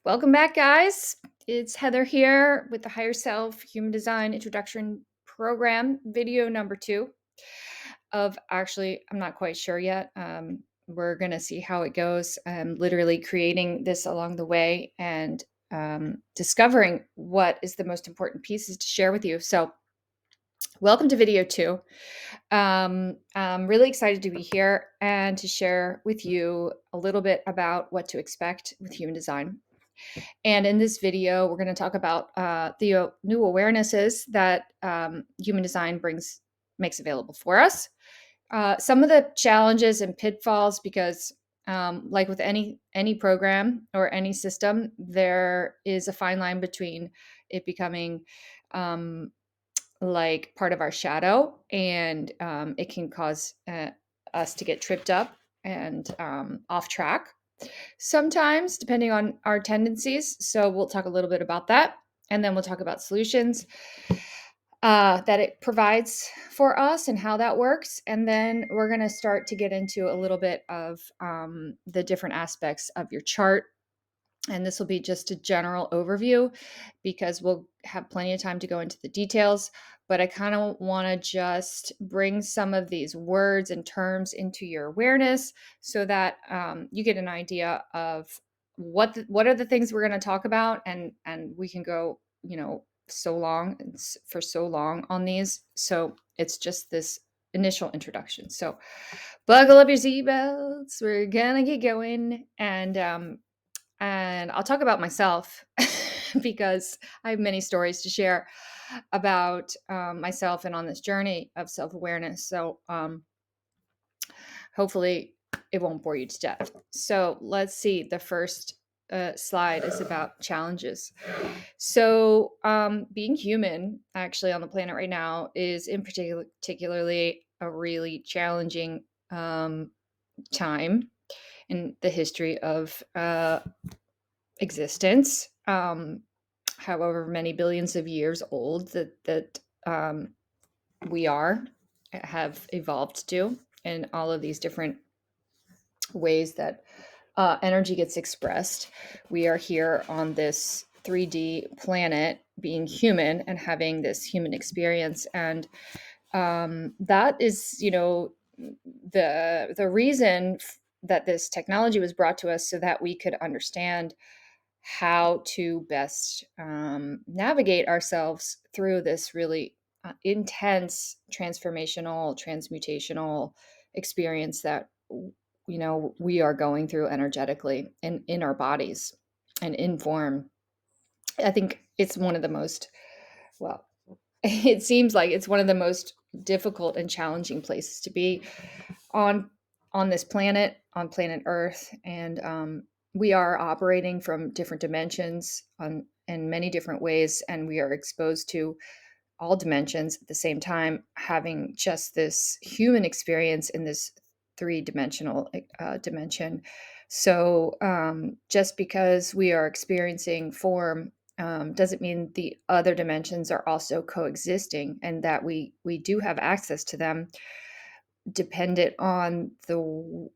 Welcome back, guys. It's Heather here with the Higher Self Human Design Introduction Program, video number 2 of actually, I'm not quite sure yet. We're going to see how it goes. I'm literally creating this along the way and discovering what is the most important pieces to share with you. So, welcome to video 2. I'm really excited to be here and to share with you a little bit about what to expect with human design. And in this video, we're going to talk about the new awarenesses that human design makes available for us. Some of the challenges and pitfalls, because like with any program or any system, there is a fine line between it becoming like part of our shadow, and it can cause us to get tripped up and off track sometimes, depending on our tendencies. So we'll talk a little bit about that, and then we'll talk about solutions that it provides for us and how that works. And then we're going to start to get into a little bit of the different aspects of your chart. And this will be just a general overview because we'll have plenty of time to go into the details. But I kind of want to just bring some of these words and terms into your awareness so that you get an idea of what are the things we're going to talk about, and we can go, for so long on these. So it's just this initial introduction. So buckle up your seatbelts. We're gonna get going, and I'll talk about myself because I have many stories to share about myself and on this journey of self-awareness. So hopefully it won't bore you to death. So let's see. The first slide is about challenges. So being human actually on the planet right now is in particularly a really challenging time in the history of existence, however many billions of years old that we have evolved to, in all of these different ways that energy gets expressed. We are here on this 3D planet, being human and having this human experience, and that is, the reason that this technology was brought to us, so that we could understand how to best navigate ourselves through this really intense transformational, transmutational experience that we are going through energetically and in our bodies and in form. I think it's one of the most, well, it seems like it's one of the most difficult and challenging places to be on this planet, on planet Earth. And we are operating from different dimensions in many different ways, and we are exposed to all dimensions at the same time, having just this human experience in this three-dimensional dimension. So just because we are experiencing form doesn't mean the other dimensions are also coexisting, and that we do have access to them, dependent on the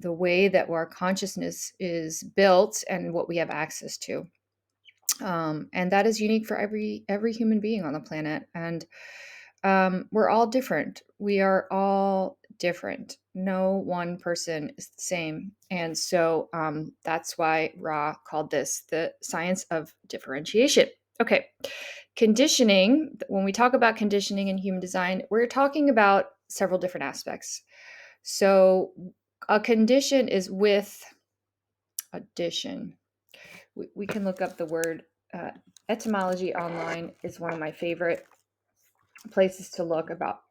way that our consciousness is built and what we have access to. And that is unique for every human being on the planet. And we're all different. We are all different. No one person is the same. And so that's why Ra called this the science of differentiation. Okay. Conditioning, when we talk about conditioning in human design, we're talking about several different aspects. So a condition is with addition. We can look up the word etymology online is one of my favorite places to look about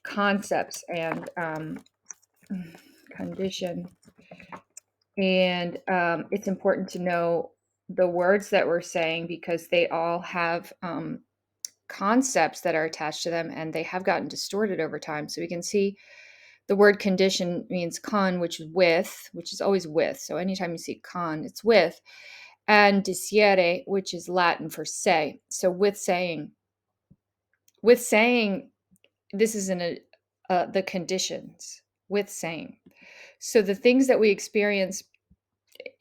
concepts and condition. And it's important to know the words that we're saying, because they all have concepts that are attached to them, and they have gotten distorted over time. So we can see the word condition means con, which is with, which is always with. So anytime you see con, it's with. And dicere, which is Latin for say. So with saying, this is in the conditions with saying. So the things that we experience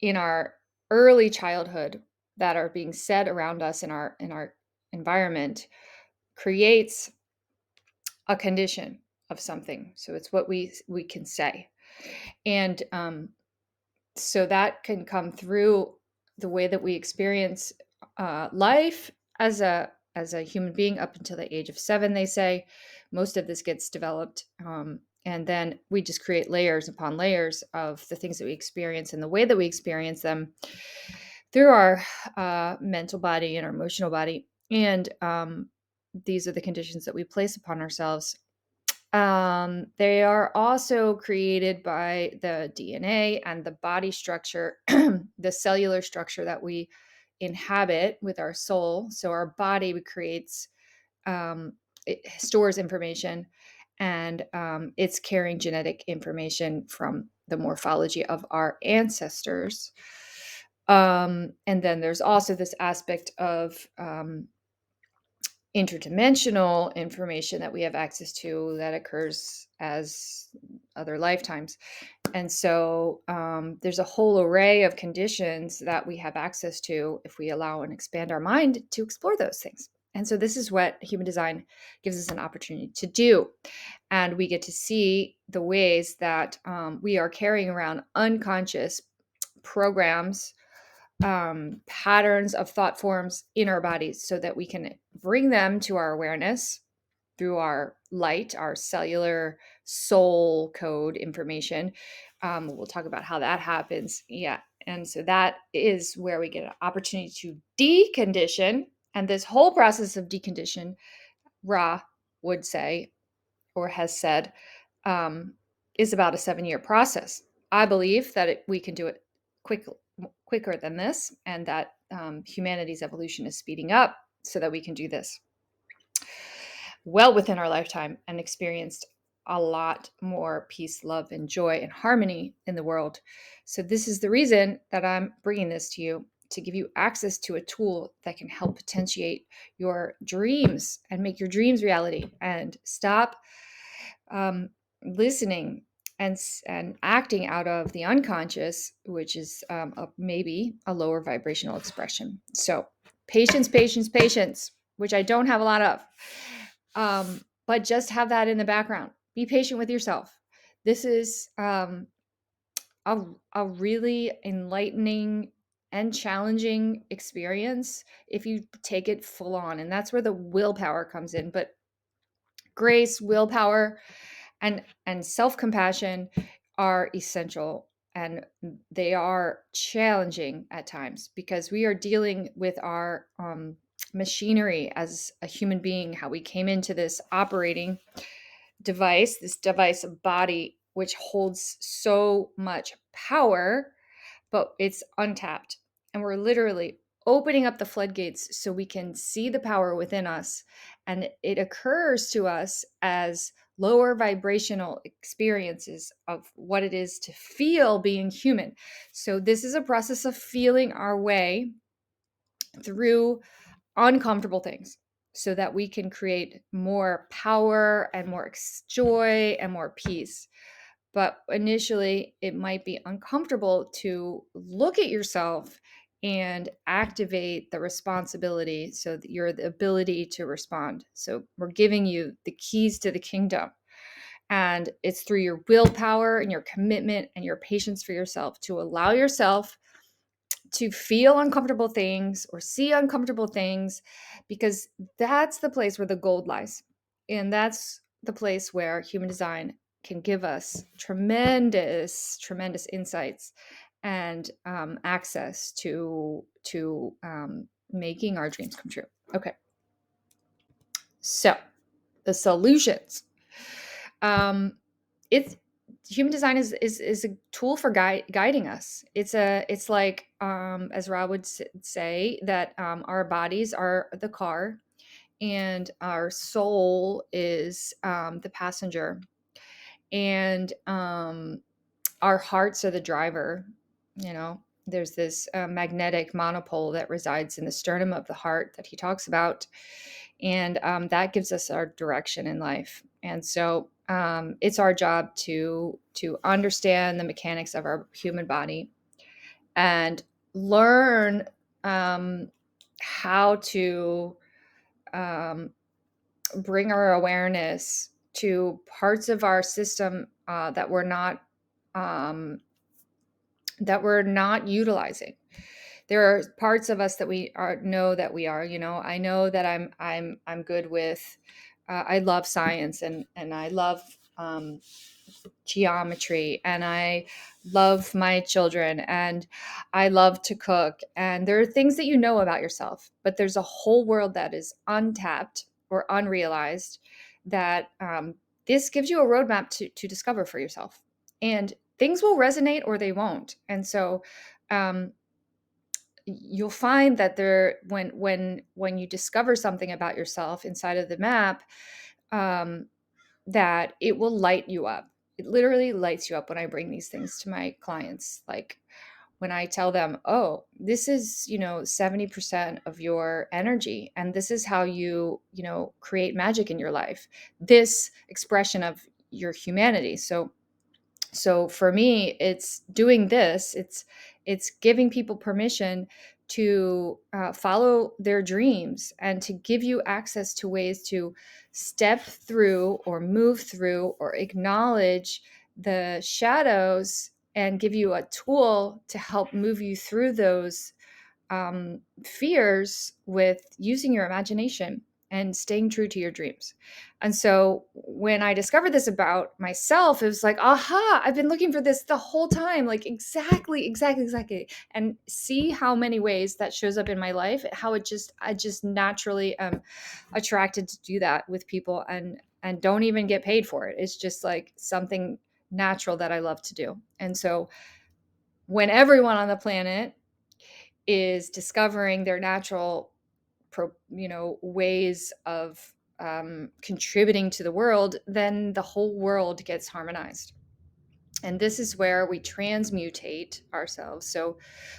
in our early childhood that are being said around us in our environment creates a condition of something. So it's what we can say, and so that can come through the way that we experience life as a human being up until the age of 7. They say most of this gets developed, and then we just create layers upon layers of the things that we experience and the way that we experience them through our mental body and our emotional body, and these are the conditions that we place upon ourselves. They are also created by the DNA and the body structure, the cellular structure that we inhabit with our soul. So our body creates, it stores information, and it's carrying genetic information from the morphology of our ancestors. And then there's also this aspect of interdimensional information that we have access to that occurs as other lifetimes. And so there's a whole array of conditions that we have access to if we allow and expand our mind to explore those things. And so this is what human design gives us an opportunity to do. And we get to see the ways that we are carrying around unconscious programs, patterns of thought forms in our bodies so that we can bring them to our awareness through our light, our cellular soul code information. We'll talk about how that happens. Yeah. And so that is where we get an opportunity to decondition. And this whole process of decondition, Ra would say, or has said, um, is about a 7-year process. I believe that we can do it quick, quicker than this, and that humanity's evolution is speeding up so that we can do this well within our lifetime and experienced a lot more peace, love, and joy and harmony in the world. So, this is the reason that I'm bringing this to you, to give you access to a tool that can help potentiate your dreams and make your dreams reality, and stop listening and acting out of the unconscious, which is maybe a lower vibrational expression. So, patience, patience, patience, which I don't have a lot of. But just have that in the background. Be patient with yourself. This is a really enlightening and challenging experience if you take it full on. And that's where the willpower comes in. But grace, willpower, and self-compassion are essential, and they are challenging at times because we are dealing with our machinery as a human being, how we came into this operating device, this device of body, which holds so much power, but it's untapped. And we're literally opening up the floodgates so we can see the power within us. And it occurs to us as lower vibrational experiences of what it is to feel being human. So, this is a process of feeling our way through uncomfortable things so that we can create more power and more joy and more peace. But initially, it might be uncomfortable to look at yourself and activate the responsibility so that you're the ability to respond. So, we're giving you the keys to the kingdom. And it's through your willpower and your commitment and your patience for yourself to allow yourself to feel uncomfortable things or see uncomfortable things, because that's the place where the gold lies. And that's the place where human design can give us tremendous, tremendous insights and access to making our dreams come true. Okay, so the solutions. It's Human design is a tool for guiding us. It's like as Rob would say that our bodies are the car and our soul is the passenger, and our hearts are the driver. You know, there's this magnetic monopole that resides in the sternum of the heart that he talks about, and that gives us our direction in life. And so it's our job to understand the mechanics of our human body and learn how to um, bring our awareness to parts of our system um, that we're not utilizing. There are parts of us that we know that we are. I know that I'm good with. I love science, and I love geometry, and I love my children, and I love to cook. And there are things that you know about yourself, but there's a whole world that is untapped or unrealized that this gives you a roadmap to discover for yourself. And things will resonate or they won't. And so um, you'll find that when you discover something about yourself inside of the map, um, that it will light you up. It literally lights you up when I bring these things to my clients. Like when I tell them, oh, this is, 70% of your energy, and this is how you create magic in your life, this expression of your humanity. So for me, it's doing this. It's giving people permission to follow their dreams and to give you access to ways to step through or move through or acknowledge the shadows and give you a tool to help move you through those fears with using your imagination and staying true to your dreams. And so when I discovered this about myself, it was like, aha, I've been looking for this the whole time. Like exactly. And see how many ways that shows up in my life, how I just naturally am attracted to do that with people and don't even get paid for it. It's just like something natural that I love to do. And so when everyone on the planet is discovering their natural ways of contributing to the world, then the whole world gets harmonized. And this is where we transmutate ourselves. So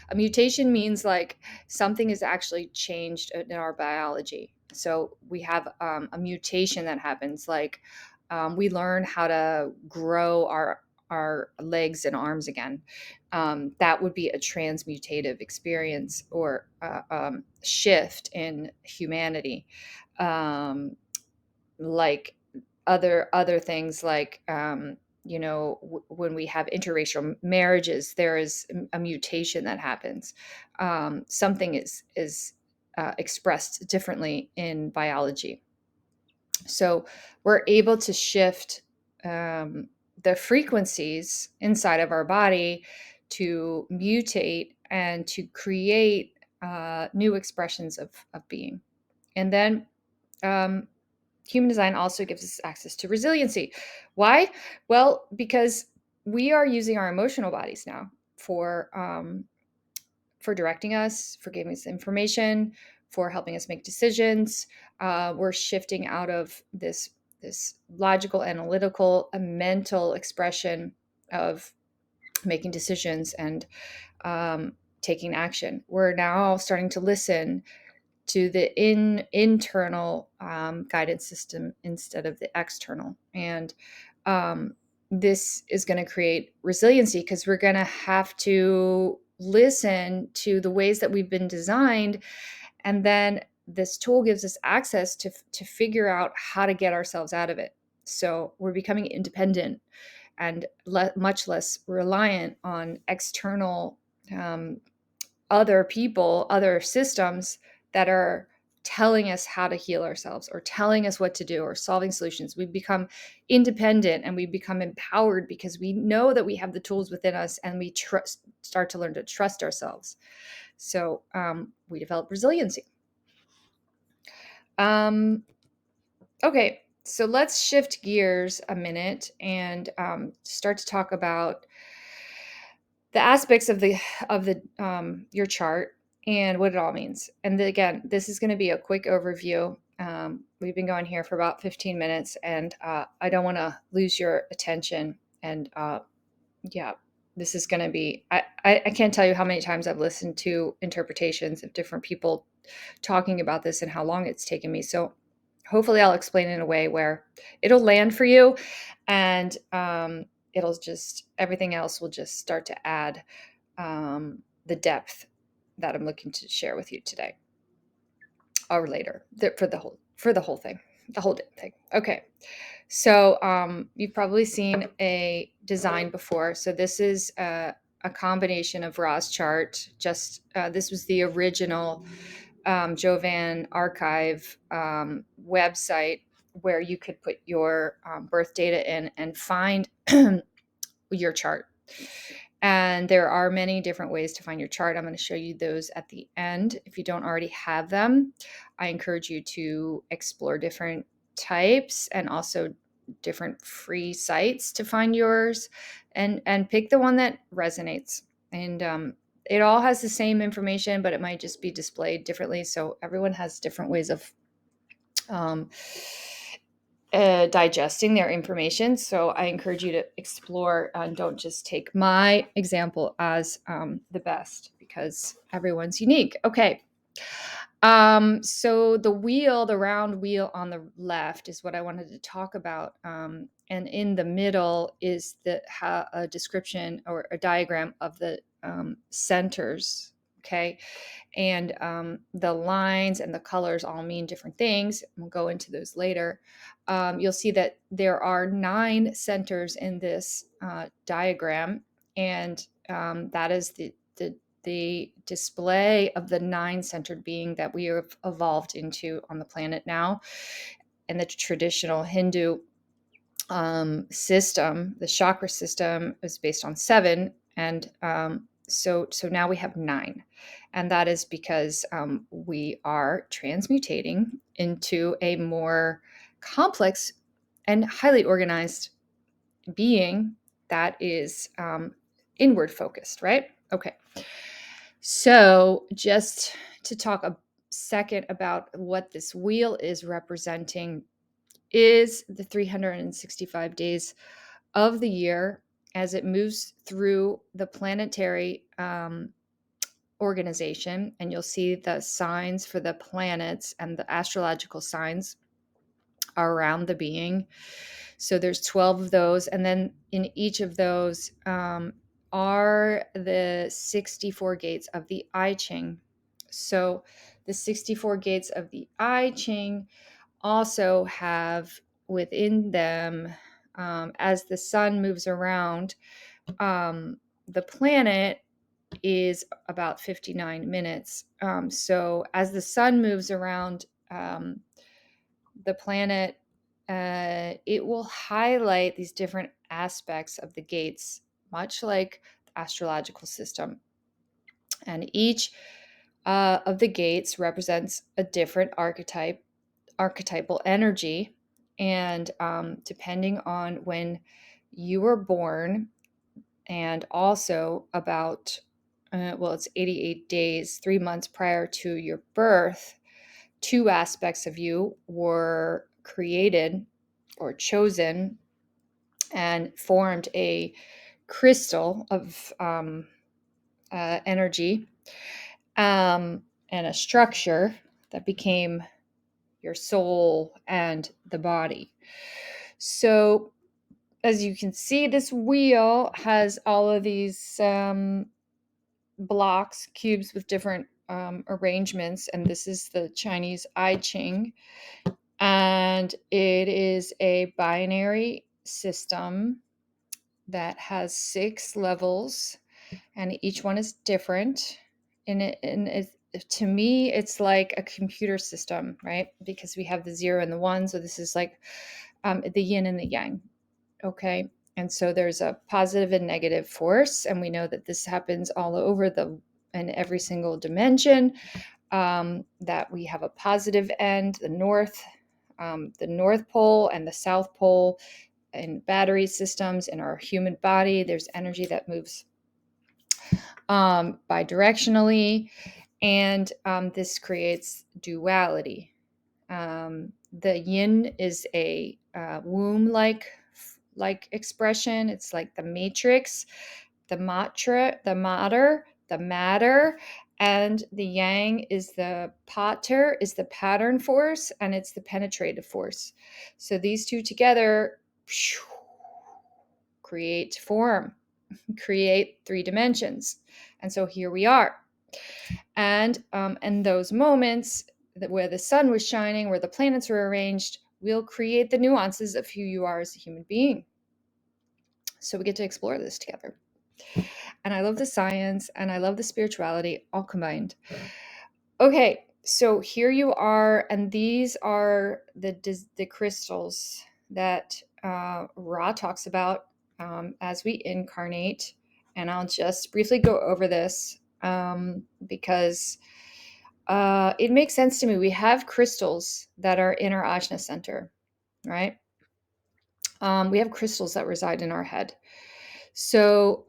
a mutation means like something is actually changed in our biology. So we have a mutation that happens, like we learn how to grow our legs and arms again. That would be a transmutative experience or shift in humanity. Like other things like when we have interracial marriages, there is a mutation that happens. Something is expressed differently in biology, so we're able to shift the frequencies inside of our body to mutate and to create new expressions of being. And then um, human design also gives us access to resiliency. Why? Well, because we are using our emotional bodies now for directing us, for giving us information, for helping us make decisions. We're shifting out of this logical, analytical, mental expression of making decisions and taking action. We're now starting to listen to the internal guidance system instead of the external. And this is going to create resiliency because we're going to have to listen to the ways that we've been designed. And then this tool gives us access to figure out how to get ourselves out of it. So we're becoming independent and much less reliant on external other people, other systems that are telling us how to heal ourselves or telling us what to do or solving solutions. We become independent and we become empowered because we know that we have the tools within us, and we start to learn to trust ourselves. So we develop resiliency. Okay, so let's shift gears a minute and start to talk about the aspects of the your chart and what it all means. And again, this is going to be a quick overview. We've been going here for about 15 minutes, and I don't want to lose your attention. And yeah, this is going to be, I can't tell you how many times I've listened to interpretations of different people talking about this and how long it's taken me. So hopefully I'll explain it in a way where it'll land for you, and it'll just, everything else will just start to add the depth that I'm looking to share with you today or later for the whole thing, the whole thing. Okay. So you've probably seen a design before. So this is a combination of Ra's chart. Just this was the original Jovan archive website where you could put your birth data in and find your chart. And there are many different ways to find your chart. I'm going to show you those at the end. If you don't already have them, I encourage you to explore different types and also different free sites to find yours, and pick the one that resonates. And it all has the same information, but it might just be displayed differently. So everyone has different ways of um, digesting their information. So I encourage you to explore and don't just take my example as the best, because everyone's unique. Okay. So the round wheel on the left is what I wanted to talk about. And in the middle is a description or a diagram of the centers. Okay. And the lines and the colors all mean different things. We'll go into those later. You'll see that there are 9 centers in this diagram, and that is the display of the 9-centered being that we have evolved into on the planet now. And the traditional Hindu system, the chakra system, is based on 7, and so now we have 9, and that is because we are transmutating into a more complex and highly organized being that is inward focused, right? Okay. So just to talk a second about what this wheel is representing is the 365 days of the year as it moves through the planetary organization. And you'll see the signs for the planets and the astrological signs around the being. So there's 12 of those. And then in each of those are the 64 gates of the I Ching. So the 64 gates of the I Ching also have within them, as the sun moves around, the planet is about 59 minutes. So as the sun moves around the planet, it will highlight these different aspects of the gates, much like the astrological system. And each of the gates represents a different archetypal energy. And depending on when you were born, and also about, it's 88 days, 3 months prior to your birth, 2 aspects of you were created or chosen and formed a crystal of energy and a structure that became your soul and the body. So as you can see, this wheel has all of these blocks, cubes with different arrangements, and this is the Chinese I Ching, and it is a binary system that has 6 levels, and each one is different. To me, it's like a computer system, right? Because we have the 0 and the 1, so this is like the yin and the yang. Okay. And so there's a positive and negative force. And we know that this happens all over in every single dimension, that we have a positive end, the North Pole and the South Pole in battery systems in our human body. There's energy that moves bidirectionally. And this creates duality. The yin is a womb-like expression. It's like the matrix, the matter, and the yang is the pater, is the pattern force, and it's the penetrative force. So these two together create form, create 3 dimensions. And so here we are. And in those moments where the sun was shining, where the planets were arranged, we'll create the nuances of who you are as a human being. So we get to explore this together. And I love the science and I love the spirituality all combined. Okay, so here you are, and these are the crystals that Ra talks about as we incarnate. And I'll just briefly go over this because it makes sense to me. We have crystals that are in our ajna center, right? We have crystals that reside in our head. So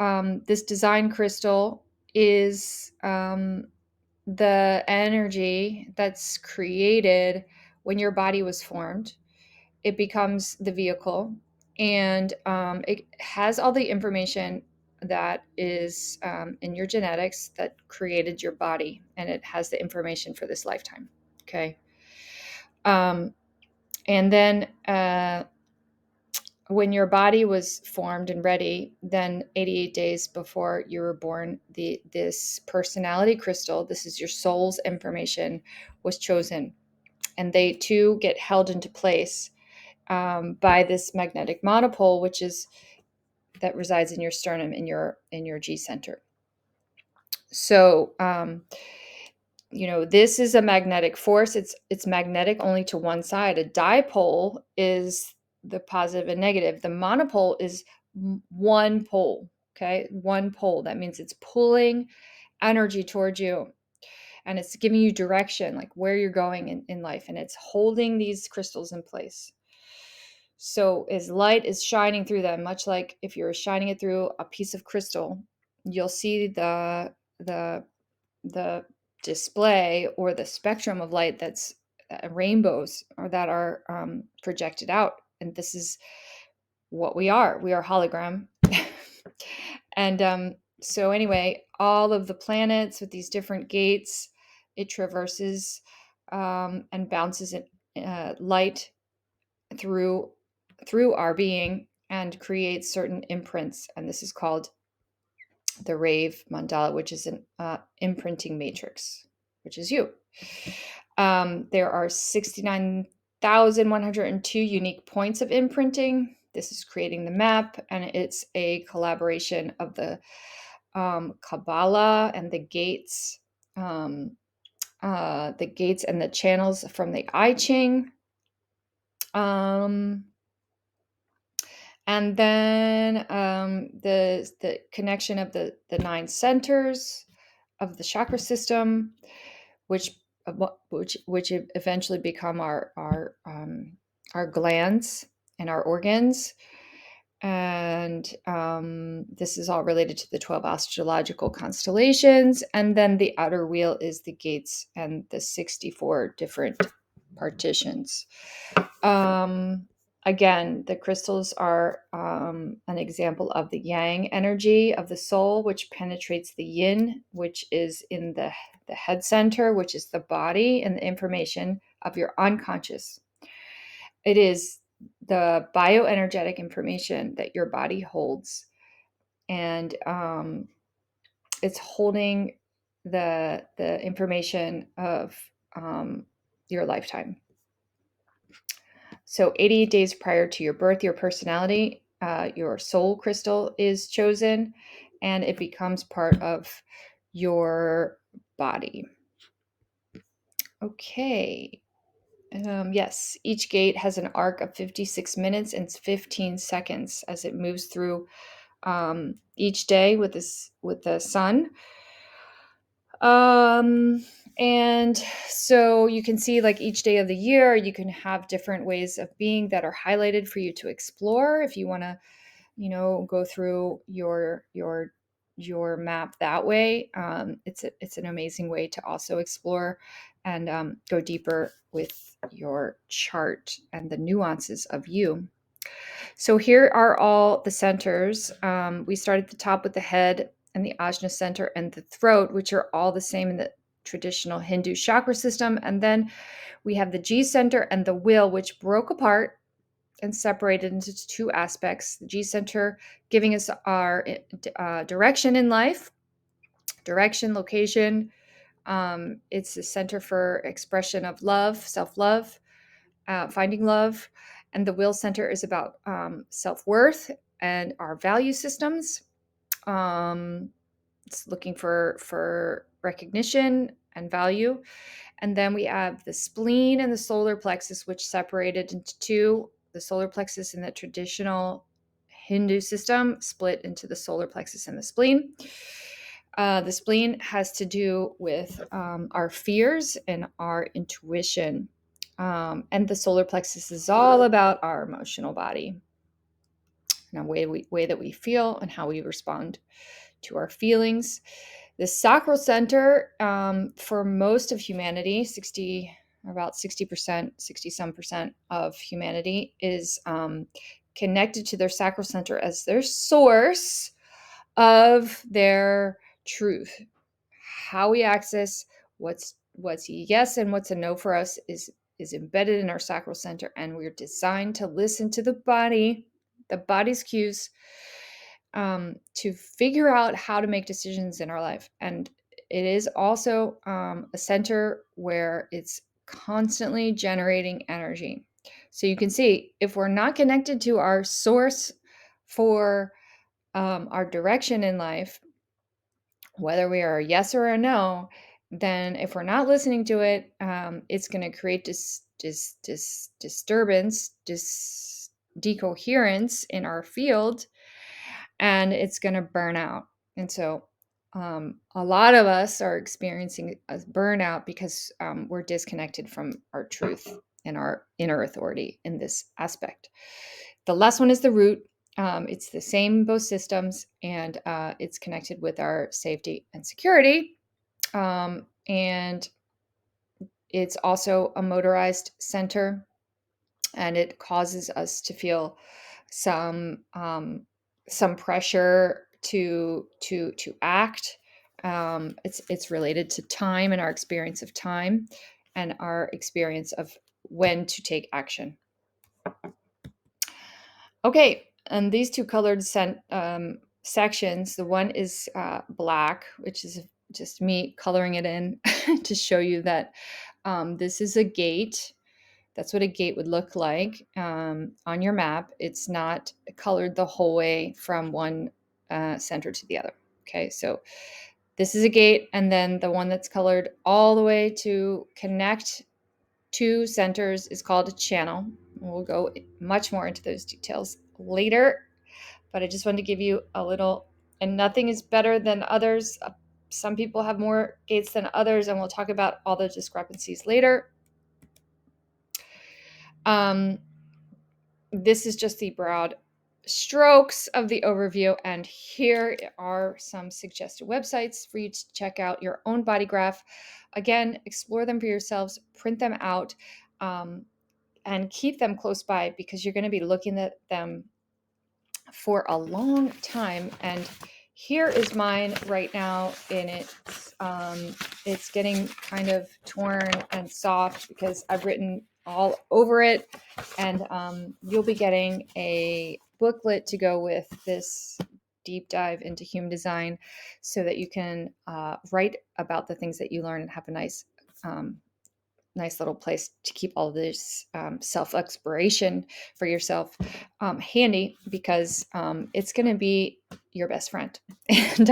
this design crystal is the energy that's created when your body was formed. It becomes the vehicle, and it has all the information that is in your genetics that created your body, and it has the information for this lifetime. Okay. Um, and then when your body was formed and ready, then 88 days before you were born, this personality crystal, this is your soul's information, was chosen, and they too get held into place by this magnetic monopole, which is that resides in your sternum, in your G center. So this is a magnetic force. It's magnetic only to one side. A dipole is the positive and negative. The monopole is one pole. Okay, one pole. That means it's pulling energy towards you, and it's giving you direction, like where you're going in life, and it's holding these crystals in place. So as light is shining through them, much like if you're shining it through a piece of crystal, you'll see the display or the spectrum of light that's rainbows or that are projected out. And this is what we are. We are hologram. And so anyway, all of the planets with these different gates, it traverses and bounces light through our being and creates certain imprints. And this is called the Rave Mandala, which is an imprinting matrix, which is you. There are 69,102 unique points of imprinting. This is creating the map, and it's a collaboration of the Kabbalah and the gates and the channels from the I Ching. And then the connection of the 9 centers of the chakra system, which eventually become our glands and our organs. And this is all related to the 12 astrological constellations. And then the outer wheel is the gates and the 64 different partitions. Again, the crystals are an example of the yang energy of the soul, which penetrates the yin, which is in the head center, which is the body and the information of your unconscious. It is the bioenergetic information that your body holds, and it's holding the information of your lifetime. So 88 days prior to your birth, your personality, your soul crystal is chosen, and it becomes part of your body. Okay. Yes, each gate has an arc of 56 minutes and 15 seconds as it moves through each day with the sun. And so you can see, like, each day of the year, you can have different ways of being that are highlighted for you to explore if you want to, go through your map that way. It's an amazing way to also explore and go deeper with your chart and the nuances of you. So here are all the centers. We start at the top with the head and the Ajna center and the throat, which are all the same in the traditional Hindu chakra system. And then we have the G center and the will, which broke apart and separated into 2 aspects. The G center giving us our direction in life, direction, location, It's a center for expression of love, self-love, finding love. And the will center is about self-worth and our value systems. Um, it's looking for recognition and value. And then we have the spleen and the solar plexus, which separated into two. The solar plexus in the traditional Hindu system split into the solar plexus and the spleen. The spleen has to do with our fears and our intuition. And the solar plexus is all about our emotional body and the way that we feel and how we respond to our feelings. The sacral center, for most of humanity, about 60%, 60 some percent of humanity is connected to their sacral center as their source of their truth. How we access what's a yes and what's a no for us is embedded in our sacral center, and we're designed to listen to the body's cues, to figure out how to make decisions in our life. And it is also a center where it's constantly generating energy. So you can see if we're not connected to our source for our direction in life, whether we are a yes or a no, then if we're not listening to it, it's going to create disturbance, decoherence in our field, and it's going to burn out. And so a lot of us are experiencing a burnout because we're disconnected from our truth and our inner authority in this aspect. The last one is the root. It's the same in both systems, and it's connected with our safety and security. And it's also a motorized center, and it causes us to feel some pressure to act. It's related to time and our experience of time and our experience of when to take action. Okay, and these two colored sections, the one is black, which is just me coloring it in to show you that this is a gate. That's what a gate would look like on your map. It's not colored the whole way from one center to the other. Okay, so this is a gate, and then the one that's colored all the way to connect two centers is called a channel. We'll go much more into those details later, but I just wanted to give you a little, and nothing is better than others. Some people have more gates than others, and we'll talk about all the discrepancies later. This is just the broad strokes of the overview, and here are some suggested websites for you to check out your own body graph. Again, explore them for yourselves, print them out, and keep them close by, because you're going to be looking at them for a long time. And here is mine right now, and it's getting kind of torn and soft because I've written all over it. And you'll be getting a booklet to go with this deep dive into human design, so that you can write about the things that you learn and have a nice little place to keep all this self-exploration for yourself handy, because it's going to be your best friend. And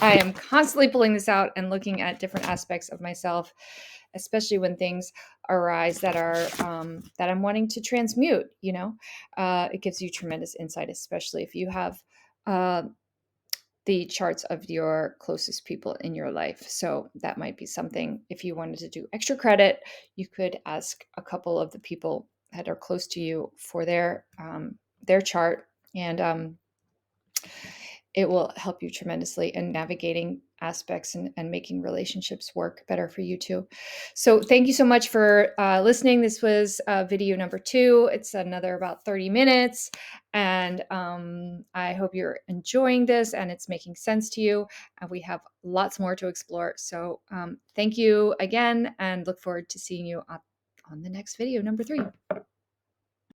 I am constantly pulling this out and looking at different aspects of myself, especially when things arise that are that I'm wanting to transmute. It gives you tremendous insight, especially if you have the charts of your closest people in your life. So that might be something. If you wanted to do extra credit, you could ask a couple of the people that are close to you for their chart, and it will help you tremendously in navigating aspects and making relationships work better for you too. So thank you so much for listening. This was video number 2. It's another about 30 minutes. And I hope you're enjoying this and it's making sense to you. And we have lots more to explore. So thank you again, and look forward to seeing you on the next video, number 3.